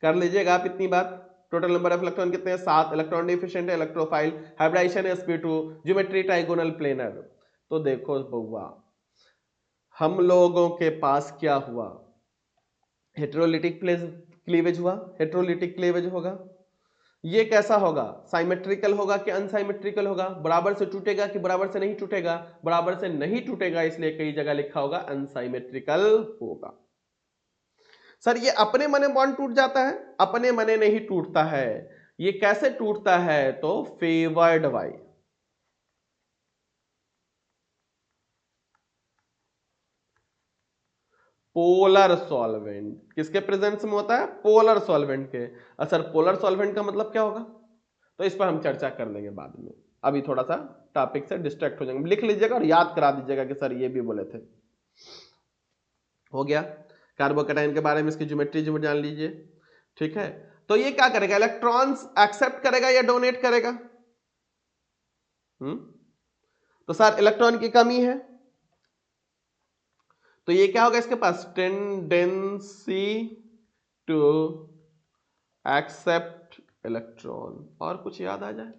Speaker 1: कर लीजिएगा आप इतनी बात। टोटल नंबर ऑफ इलेक्ट्रॉन कितने हैं? 7। इलेक्ट्रॉन डिफिशिएंट है, इलेक्ट्रोफाइल, हाइब्रिडाइजेशन है sp2, ज्योमेट्री ट्राइगोनल प्लेनर। तो देखो बउआ, हम लोगों के पास क्या हुआ? हेटेरोलिटिक क्लीवेज हुआ, हेटेरोलिटिक क्लीवेज होगा। ये कैसा होगा? साइमेट्रिकल होगा कि अनसाइमेट्रिकल होगा? बराबर से टूटेगा कि बराबर से नहीं टूटेगा? बराबर से नहीं टूटेगा, इसलिए कई जगह लिखा होगा अनसाइमेट्रिकल होगा। सर ये अपने मने बॉन्ड टूट जाता है? अपने मने नहीं टूटता है। ये कैसे टूटता है? तो फेवर्ड बाय, पोलर सॉल्वेंट। किसके प्रेजेंस में होता है? पोलर सॉल्वेंट के। सर पोलर सॉल्वेंट का मतलब क्या होगा? तो इस पर हम चर्चा कर लेंगे बाद में, अभी थोड़ा सा टॉपिक से डिस्ट्रैक्ट हो जाएंगे। लिख लीजिएगा और याद करा दीजिएगा कि सर ये भी बोले थे। हो गया कार्बोकेटाइन के बारे में, इसकी ज्योमेट्री जो जान लीजिए, ठीक है। तो ये क्या करेगा? इलेक्ट्रॉन्स एक्सेप्ट करेगा या डोनेट करेगा? तो सर इलेक्ट्रॉन की कमी है, तो ये क्या होगा? इसके पास टेंडेंसी टू एक्सेप्ट इलेक्ट्रॉन। और कुछ याद आ जाए?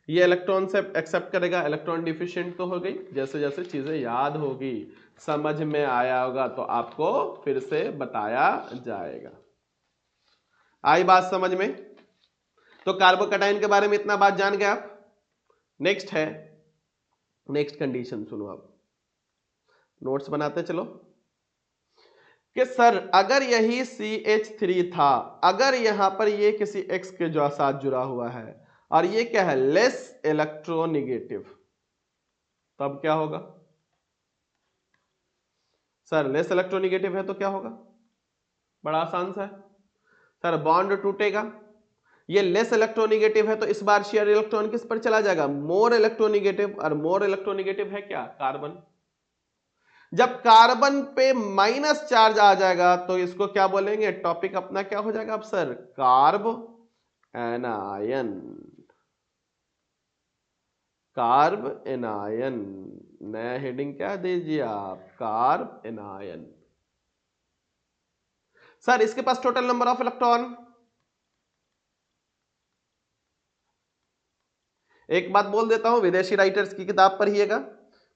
Speaker 1: ये इलेक्ट्रॉन से एक्सेप्ट करेगा, इलेक्ट्रॉन डिफिशिएंट तो हो गई। जैसे जैसे चीजें याद होगी, समझ में आया होगा, तो आपको फिर से बताया जाएगा। आई बात समझ में? तो कार्बोकेटाइन के बारे में इतना बात जान गए आप। नेक्स्ट है, नेक्स्ट कंडीशन सुनो, आप नोट्स बनाते चलो। कि सर अगर यही CH3 था, अगर यहां पर ये किसी X के जो साथ जुड़ा हुआ है और ये क्या है, लेस इलेक्ट्रोनिगेटिव, तब क्या होगा सर? लेस इलेक्ट्रोनिगेटिव है तो क्या होगा? बड़ा आसान सा है सर, बॉन्ड टूटेगा, ये लेस इलेक्ट्रोनिगेटिव है तो इस बार शेयर इलेक्ट्रॉन किस पर चला जाएगा? मोर इलेक्ट्रोनिगेटिव, और मोर इलेक्ट्रोनिगेटिव है क्या? कार्बन। जब कार्बन पे माइनस चार्ज आ जाएगा तो इसको क्या बोलेंगे? टॉपिक अपना क्या हो जाएगा अब sir? Carb anion. Carb anion, नया हेडिंग क्या दीजिए आप? Carb anion. सर इसके पास टोटल नंबर ऑफ इलेक्ट्रॉन, एक बात बोल देता हूं, विदेशी राइटर्स की किताब पढ़िएगा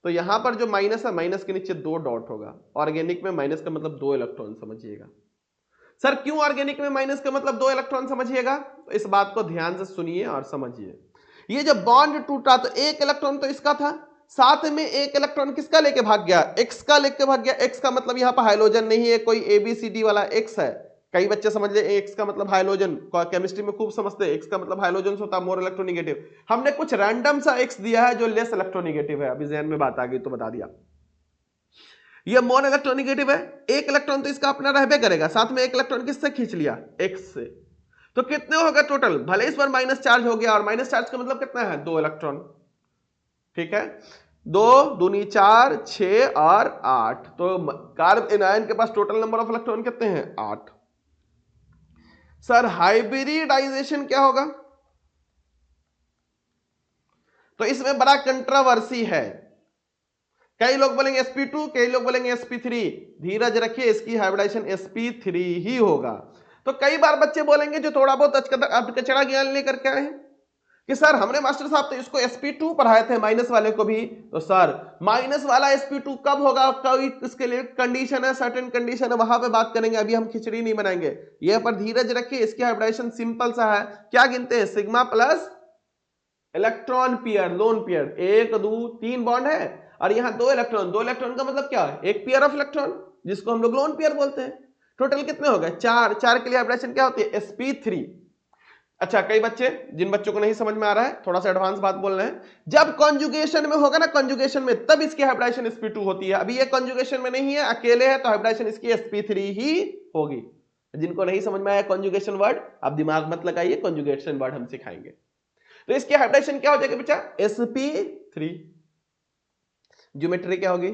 Speaker 1: तो यहां पर जो माइनस है, माइनस के नीचे 2 डॉट होगा। ऑर्गेनिक में माइनस का मतलब 2 इलेक्ट्रॉन, समझिएगा। सर क्यों ऑर्गेनिक में माइनस का मतलब 2 इलेक्ट्रॉन, समझिएगा तो इस बात को ध्यान से सुनिए और समझिए। ये जब बॉन्ड टूटा तो 1 इलेक्ट्रॉन तो इसका था, साथ में 1 इलेक्ट्रॉन किसका लेके भाग गया? एक्स का लेके भाग गया। एक्स का मतलब यहां पर हाइड्रोजन नहीं है, कोई ABCD वाला एक्स है। कई बच्चे समझ ले एक्स का मतलब हाइड्रोजन, केमिस्ट्री में खूब समझते हैं, एक्स का मतलब हाइड्रोजन होता, मोर इलेक्ट्रोनिगेटिव। हमने कुछ रैंडम सा एक्स दिया है जो लेस इलेक्ट्रोनिगेटिव है, अभी जहन में बात आ गई तो बता दिया। ये मोर इलेक्ट्रोनिगेटिव है, 1 इलेक्ट्रॉन तो इसका अपना रहबे करेगा, साथ में 1 इलेक्ट्रॉन किससे खींच लिया? एक्स से। तो कितने होगा टोटल? भले इस पर माइनस चार्ज हो गया, और माइनस चार्ज का मतलब कितना है? 2 इलेक्ट्रॉन। ठीक है, 2 दूनी 4, 6 और 8, तो कार्ब एनायन के पास टोटल नंबर ऑफ इलेक्ट्रॉन कितने हैं? 8। सर हाइब्रिडाइजेशन क्या होगा? तो इसमें बड़ा कंट्रोवर्सी है, कई लोग बोलेंगे sp2, कई लोग बोलेंगे sp3। धीरज रखिए, इसकी हाइब्रिडाइजेशन sp3 ही होगा। तो कई बार बच्चे बोलेंगे जो थोड़ा बहुत कचरा ज्ञान लेकर के आए हैं कि सर हमने मास्टर साहब तो इसको sp2 पढ़ाए थे, माइनस वाले को भी। तो सर माइनस वाला sp2 कब होगा? कोई इसके लिए कंडीशन है, सर्टेन कंडीशन है, वहां पे बात करेंगे, अभी हम खिचड़ी नहीं बनाएंगे। ये पर धीरज रखिए, इसकी हाइब्रिडाइजेशन सिंपल सा है। क्या गिनते हैं? Sigma plus electron pair, lone pair, 1 2 3 bond है, और यहां 2 इलेक्ट्रॉन। 2 इलेक्ट्रॉन का मतलब क्या है? एक पेयर ऑफ इलेक्ट्रॉन, जिसको हम लोग लोन पेयर बोलते हैं। टोटल कितने हो गए? 4। 4 के लिए हाइब्रिडेशन क्या होती है? sp3। अच्छा, कई बच्चे, जिन बच्चों को नहीं समझ में आ रहा है, थोड़ा सा एडवांस बात बोल रहे हैं, जब कॉन्जुगेशन में होगा ना, कॉन्जुगेशन में, तब इसकी हाइब्रिडेशन sp2 होती है। अभी ये कॉन्जुगेशन में नहीं है, अकेले है, तो हाइब्रिडेशन इसकी sp3 ही होगी। जिनको नहीं समझ में आया कॉन्जुगेशन वर्ड, आप दिमाग मत लगाइए, कॉन्जुगेशन वर्ड हम सिखाएंगे। तो इसकी हाइब्रिडेशन क्या हो जाएगी बच्चा? sp3। ज्योमेट्री क्या होगी?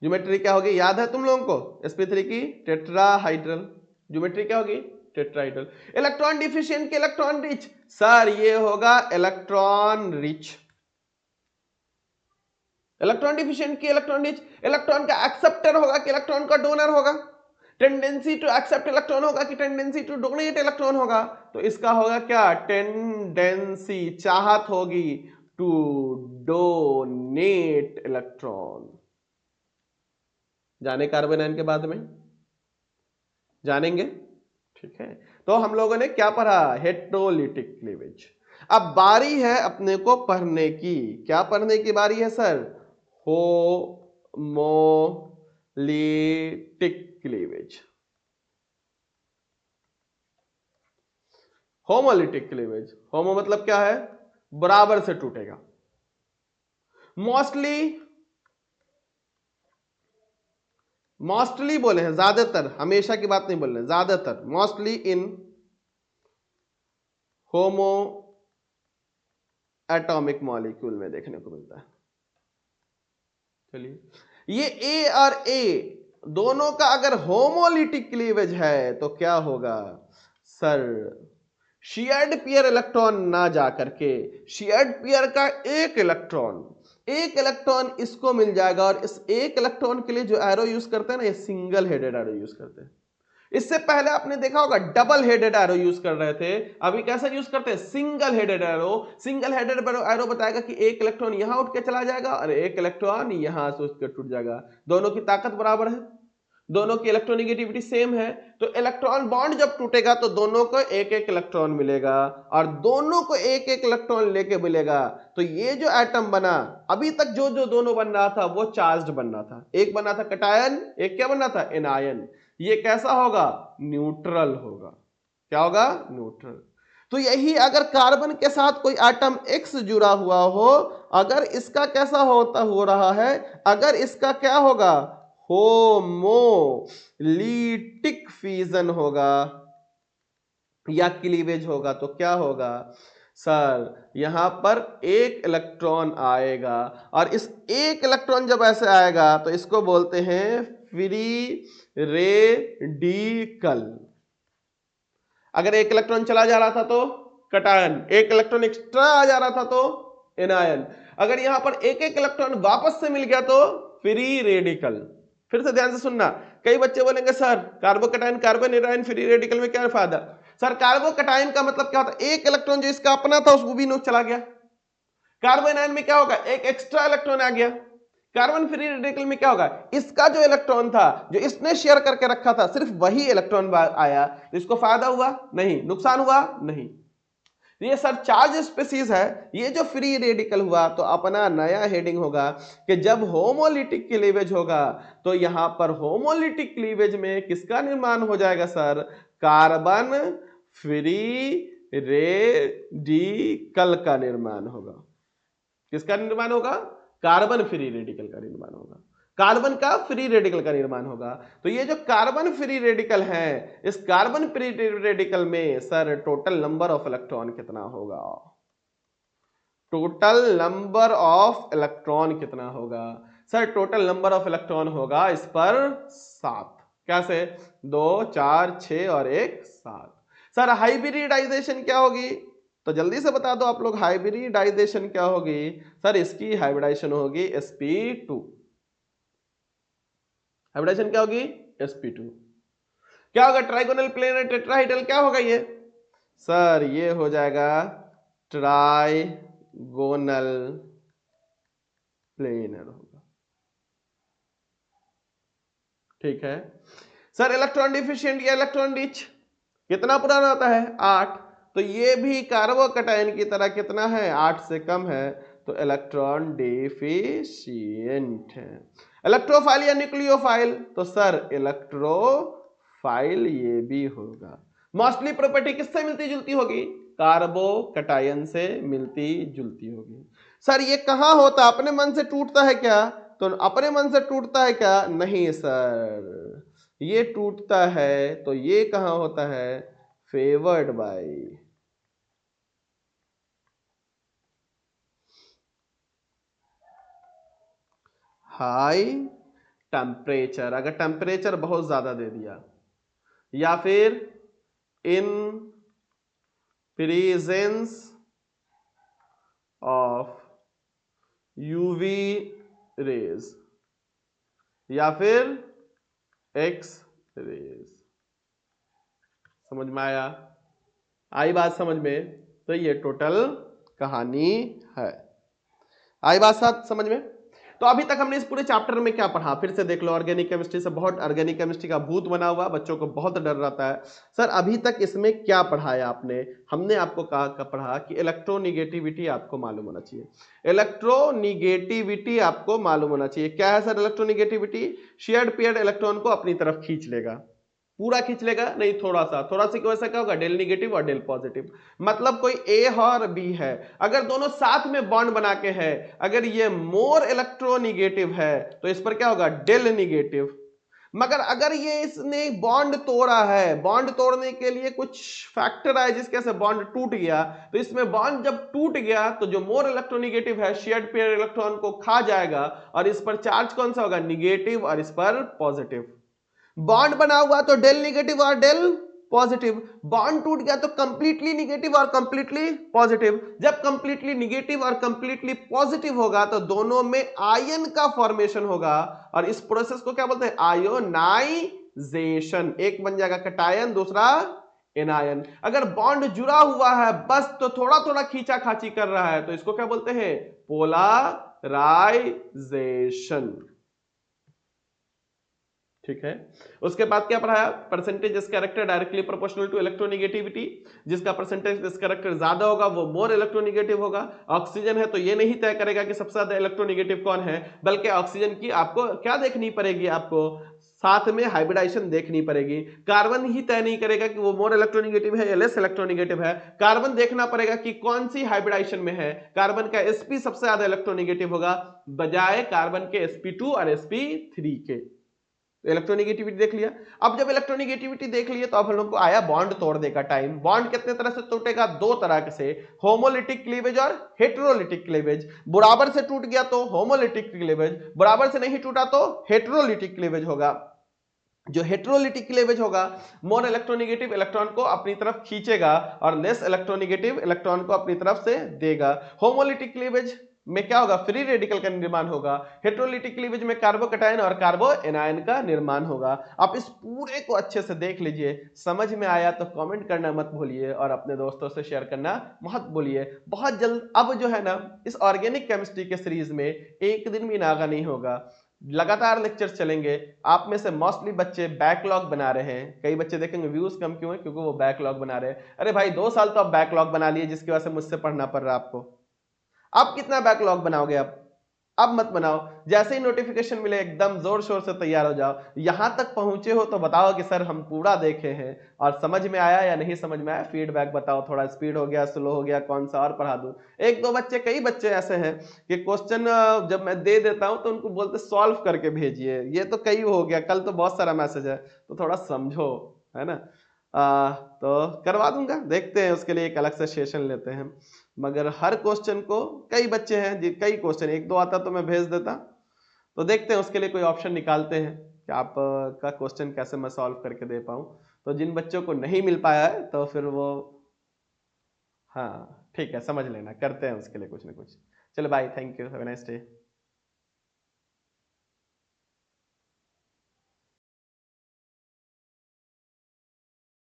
Speaker 1: ज्योमेट्री क्या होगी? याद है तुम लोगों को sp3 की? टेट्राहाइड्रल। ज्योमेट्री क्या होगी? टेट्राहाइड्रल। इलेक्ट्रॉन डिफिशिएंट के इलेक्ट्रॉन रिच, सर ये होगा इलेक्ट्रॉन रिच। इलेक्ट्रॉन डिफिशिएंट की इलेक्ट्रॉन रिच। इलेक्ट्रॉन का एक्सेप्टर होगा कि इलेक्ट्रॉन का डोनर होगा? टेंडेंसी टू एक्सेप्ट इलेक्ट्रॉन होगा कि टेंडेंसी टू डोनेट इलेक्ट्रॉन होगा? तो इसका होगा क्या? टेंडेंसी, चाहत होगी टू डोनेट इलेक्ट्रॉन। जाने कार्बन आयन के बाद में जानेंगे। ठीक है, तो हम लोगों ने क्या पढ़ा? Heterolytic cleavage. अब बारी है अपने को पढ़ने की, क्या पढ़ने की बारी है sir? Homolytic cleavage. Homolytic cleavage, homo मतलब क्या है? बराबर से टूटेगा। मोस्टली बोले हैं, ज्यादातर, हमेशा की बात नहीं बोल रहे, ज्यादातर, mostly in homo atomic molecule में देखने को मिलता है। चलिए, ये ए और ए दोनों का अगर होमोलिटिक क्लीवेज है तो क्या होगा सर? शेयर्ड पेयर इलेक्ट्रॉन ना जाकर के शेयर्ड पेयर का एक इलेक्ट्रॉन इसको मिल जाएगा, और इस एक इलेक्ट्रॉन के लिए जो एरो यूज करते हैं ना, ये सिंगल हेडेड एरो यूज करते हैं। इससे पहले आपने देखा होगा डबल हेडेड एरो यूज कर रहे थे, अभी कैसा यूज करते हैं? Single headed arrow. Single headed arrow बताएगा कि एक इलेक्ट्रॉन यहां उठ के चला जाएगा और एक इलेक्ट्रॉन यहां से उठ के टूट जाएगा, दोनों की ताकत बराबर है। दोनों की इलेक्ट्रोनेगेटिविटी सेम है, तो इलेक्ट्रॉन बॉन्ड जब टूटेगा तो दोनों को एक एक इलेक्ट्रॉन मिलेगा और दोनों को एक एक इलेक्ट्रॉन लेके मिलेगा। तो ये जो एटम बना, अभी तक जो जो दोनों बन रहा था वो चार्ज्ड बन रहा था, एक बना था कटायन, एक क्या बन रहा था, एनायन। ये कैसा होगा, न्यूट्रल होगा। क्या होगा, न्यूट्रल। तो यही अगर कार्बन के साथ कोई एटम X जुड़ा हुआ हो, अगर इसका कैसा हो रहा है, अगर इसका क्या होगा, होमोलिटिक फ्यूजन होगा या क्लीवेज होगा, तो क्या होगा सर, यहां पर एक इलेक्ट्रॉन आएगा और इस एक इलेक्ट्रॉन जब ऐसे आएगा तो इसको बोलते हैं फ्री रेडिकल। अगर एक इलेक्ट्रॉन चला जा रहा था तो कटायन, एक इलेक्ट्रॉन एक्स्ट्रा आ जा रहा था तो एनायन, अगर यहां पर एक एक इलेक्ट्रॉन वापस से मिल गया तो फ्री रेडिकल। फिर से ध्यान से सुनना, कई बच्चे बोलेंगे sir carbocation carbon anion free radical में क्या फायदा। सर कार्बोकटायन का मतलब क्या होता है, एक इलेक्ट्रॉन जो इसका अपना था उसको भी नुक चला गया। कार्बन आयन में क्या होगा, एक एक्स्ट्रा इलेक्ट्रॉन आ गया। कार्बन फ्री रेडिकल में क्या होगा, इसका जो इलेक्ट्रॉन था जो इसने शेयर करके रखा था सिर्फ वही इलेक्ट्रॉन आया, तो इसको फायदा हुआ नहीं, नुकसान हुआ नहीं। ये सर चार्ज स्पीसीज है, ये जो फ्री रेडिकल हुआ तो अपना नया हेडिंग होगा कि जब होमोलिटिक क्लीवेज होगा तो यहां पर होमोलिटिक क्लीवेज में किसका निर्माण हो जाएगा सर, कार्बन फ्री रेडिकल का निर्माण होगा। किसका निर्माण होगा, कार्बन फ्री रेडिकल का निर्माण होगा, कार्बन का फ्री रेडिकल का निर्माण होगा। तो ये जो कार्बन फ्री रेडिकल है, इस कार्बन फ्री रेडिकल में sir total number of electron कितना होगा, टोटल नंबर ऑफ इलेक्ट्रॉन कितना होगा sir, total number of electron होगा इस पर 7। कैसे, 2 4 6 और 1 7। सर हाइब्रिडाइजेशन क्या होगी, तो जल्दी से बता दो आप लोग, हाइब्रिडाइजेशन क्या होगी सर, इसकी हाइब्रिडाइजेशन होगी sp2। हाइब्रिडाइजेशन क्या होगी, sp2। क्या होगा, ट्राइगोनल प्लेनर टेट्राहेड्रल क्या होगा ये सर, ये हो जाएगा ट्राइगोनल प्लेनर होगा। ठीक है सर, इलेक्ट्रॉन डिफिशिएंट या इलेक्ट्रॉन रिच कितना पुराना होता है, 8। तो ये भी कार्बोकटायन की तरह कितना है, 8 से कम है, तो इलेक्ट्रॉन डिफिशिएंट है। इलेक्ट्रोफाइल या न्यूक्लियोफाइल, तो सर इलेक्ट्रोफाइल ये भी होगा। मोस्टली प्रॉपर्टी किससे मिलती जुलती होगी, कार्बोकटायन से मिलती जुलती होगी। सर ये कहां होता, अपने मन से टूटता है क्या, तो अपने मन से टूटता है क्या, नहीं सर, ये टूटता है तो ये कहां होता है, फेवर्ड बाय हाई टेम्परेचर। अगर टेम्परेचर बहुत ज्यादा दे दिया या फिर in presence of UV rays या फिर एक्स रेज। समझ में आया, आई बात समझ में, तो ये टोटल कहानी है। आई बात साथ समझ में। तो अभी तक हमने इस पूरे चैप्टर में क्या पढ़ा, फिर से देख लो, ऑर्गेनिक केमिस्ट्री से बहुत, ऑर्गेनिक केमिस्ट्री का भूत बना हुआ, बच्चों को बहुत डर रहता है सर अभी तक इसमें क्या पढ़ाया आपने। हमने आपको कहा पढ़ा कि इलेक्ट्रोनिगेटिविटी आपको मालूम होना चाहिए, इलेक्ट्रोनिगेटिविटी आपको मालूम होना चाहिए। क्या है sir electronegativity, shared paired electron को अपनी तरफ खींच लेगा, पूरा खींच लेगा नहीं, थोड़ा सा, थोड़ा सा की वजह से क्या होगा, डेल निगेटिव और डेल पॉजिटिव। मतलब कोई ए और बी है, अगर दोनों साथ में बॉन्ड बना के है, अगर ये मोर इलेक्ट्रोनिगेटिव है तो इस पर क्या होगा, डेल निगेटिव। मगर अगर ये इसने बॉन्ड तोड़ा है, बॉन्ड तोड़ने के लिए कुछ फैक्टर आए जिसके से बॉन्ड टूट गया, तो इसमें बॉन्ड जब टूट गया तो जो मोर इलेक्ट्रोनिगेटिव है शेयर्ड पेयर इलेक्ट्रॉन को खा जाएगा और इस पर चार्ज कौन सा होगा, निगेटिव, और इस पर पॉजिटिव। बॉन्ड बना हुआ तो डेल निगेटिव और डेल पॉजिटिव, बॉन्ड टूट गया तो कंप्लीटली निगेटिव और कंप्लीटली पॉजिटिव। जब कंप्लीटली निगेटिव और कंप्लीटली पॉजिटिव होगा तो दोनों में आयन का फॉर्मेशन होगा और इस प्रोसेस को क्या बोलते हैं, आयोनाइजेशन। एक बन जाएगा कटायन, दूसरा एनायन। अगर बॉन्ड जुड़ा हुआ है बस तो थोड़ा थोड़ा खींचा खाची कर रहा है तो इसको क्या बोलते हैं, पोलराइजेशन। ठीक है। उसके बाद क्या पढ़ाया, percentage S character directly proportional to electronegativity, जिसका परसेंटेज इस कैरेक्टर ज्यादा होगा वो मोर इलेक्ट्रोनिगेटिव होगा। ऑक्सीजन है तो ये नहीं तय करेगा कि सबसे ज्यादा इलेक्ट्रोनिगेटिव कौन है, बल्कि ऑक्सीजन की आपको क्या देखनी पड़ेगी, आपको साथ में हाइब्रिडाइजेशन देखनी पड़ेगी। कार्बन ही तय नहीं करेगा कि वो मोर इलेक्ट्रोनिगेटिव है या लेस इलेक्ट्रोनिगेटिव है, कार्बन देखना पड़ेगा कि कौन सी हाइब्रिडाइजेशन में है। कार्बन का sp सबसे ज्यादा इलेक्ट्रोनिगेटिव होगा बजाय कार्बन के sp2 और sp3 के। इलेक्ट्रोनिगेटिविटी देख लिया। अब जब इलेक्ट्रोनिगेटिविटी देख लिया तो अब हम लोग को आया बॉन्ड तोड़ने का टाइम। बॉन्ड कितने तरह से टूटेगा, दो तरह से, होमोलिटिक क्लीवेज और हेटेरोलिटिक क्लीवेज। बराबर से टूट गया तो होमोलिटिक क्लीवेज, बराबर से नहीं टूटा तो हेटेरोलिटिक क्लीवेज होगा। जो हेटेरोलिटिक क्लीवेज होगा मोर इलेक्ट्रोनिगेटिव इलेक्ट्रॉन को अपनी तरफ खींचेगा और लेस इलेक्ट्रोनिगेटिव इलेक्ट्रॉन को अपनी तरफ से देगा। होमोलिटिक क्लीवेज में क्या होगा, फ्री रेडिकल का निर्माण होगा। हेटेरोलिटिक क्लीवेज में कार्बोकैटायन और कार्बो एनायन का निर्माण होगा। आप इस पूरे को अच्छे से देख लीजिए, समझ में आया तो कमेंट करना मत भूलिए और अपने दोस्तों से शेयर करना मत भूलिए। बहुत जल्द अब जो है ना इस ऑर्गेनिक केमिस्ट्री के सीरीज में एक दिन भी नागा नहीं होगा, लगातार लेक्चर्स चलेंगे। आप में से मोस्टली बच्चे बैकलॉग बना रहे हैं, कई बच्चे देखेंगे व्यूज कम क्यों है, क्योंकि वो बैकलॉग बना रहे हैं। अरे भाई 2 साल तो आप बैकलॉग बना लिए जिसकी वजह से मुझसे पढ़ना पड़ रहा है आपको। अब कितना बैकलॉग बनाओगे आप, अब मत बनाओ। जैसे ही नोटिफिकेशन मिले एकदम जोर शोर से तैयार हो जाओ। यहां तक पहुंचे हो तो बताओ कि सर हम पूरा देखे हैं और समझ में आया या नहीं समझ में आया, फीडबैक बताओ, थोड़ा स्पीड हो गया, स्लो हो गया, कौन सा और पढ़ा दूं। एक दो बच्चे, कई बच्चे ऐसे हैं कि क्वेश्चन जब मैं दे देता हूं तो उनको बोलते सॉल्व करके भेजिए, ये तो कई हो गया, कल तो बहुत सारा मैसेज है, तो थोड़ा समझो, है ना। तो करवा दूंगा, देखते हैं, उसके लिए एक अलग से सेशन लेते हैं। मगर हर क्वेश्चन को, कई बच्चे हैं कई क्वेश्चन एक दो आता तो मैं भेज देता, तो देखते हैं उसके लिए कोई ऑप्शन निकालते हैं कि आप का क्वेश्चन कैसे मैं सॉल्व करके दे पाऊं। तो जिन बच्चों को नहीं मिल पाया है तो फिर वो, हाँ ठीक है, समझ लेना, करते हैं उसके लिए कुछ ना कुछ। चलो bye, thank you, have a nice day.